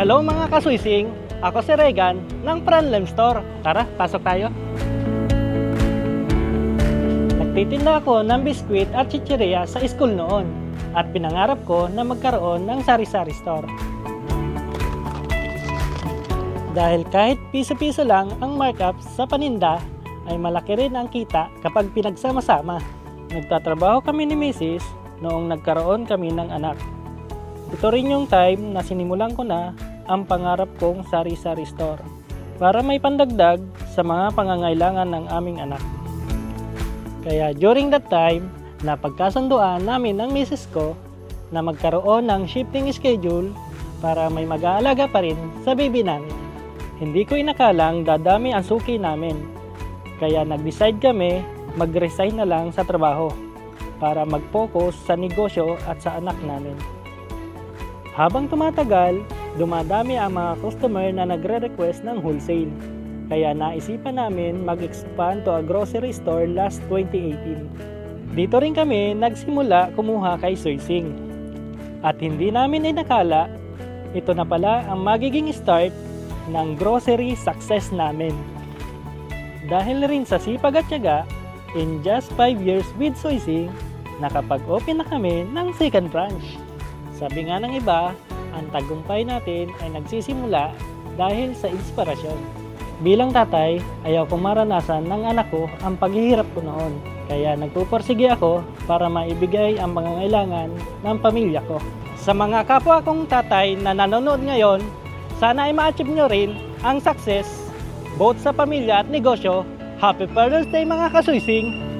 Hello mga kaswising! Ako si Regan ng Franlem Store. Tara, pasok tayo. Nagtitinda ako ng biskwit at chichirya sa school noon at pinangarap ko na magkaroon ng sari-sari store. Dahil kahit piso-piso lang ang markup sa paninda, ay malaki rin ang kita kapag pinagsama-sama. Nagtatrabaho kami ni Mrs. noong nagkaroon kami ng anak. Ito rin yung time na sinimulan ko na ang pangarap kong sari-sari store para may pandagdag sa mga pangangailangan ng aming anak. Kaya during that time, napagkasunduan namin ng misis ko na magkaroon ng shifting schedule para may mag-aalaga pa rin sa baby namin. Hindi ko inakalang dadami ang suki namin, kaya nag-decide kami mag-resign na lang sa trabaho para mag-focus sa negosyo at sa anak namin. Habang tumatagal, dumadami ang mga customer na nagre-request ng wholesale. Kaya naisipan namin mag-expand to a grocery store last 2018. Dito rin kami nagsimula kumuha kay Soysing. At hindi namin inakala, ito na pala ang magiging start ng grocery success namin. Dahil rin sa sipag at tiyaga, in just 5 years with Soysing, nakapag-open na kami ng second branch. Sabi nga ng iba, ang tagumpay natin ay nagsisimula dahil sa inspirasyon. Bilang tatay, ayaw kong maranasan ng anak ko ang paghihirap ko noon. Kaya nagpupursige ako para maibigay ang pangangailangan ng pamilya ko. Sa mga kapwa kong tatay na nanonood ngayon, sana ay ma-achieve nyo rin ang success both sa pamilya at negosyo. Happy Father's Day mga kaswising!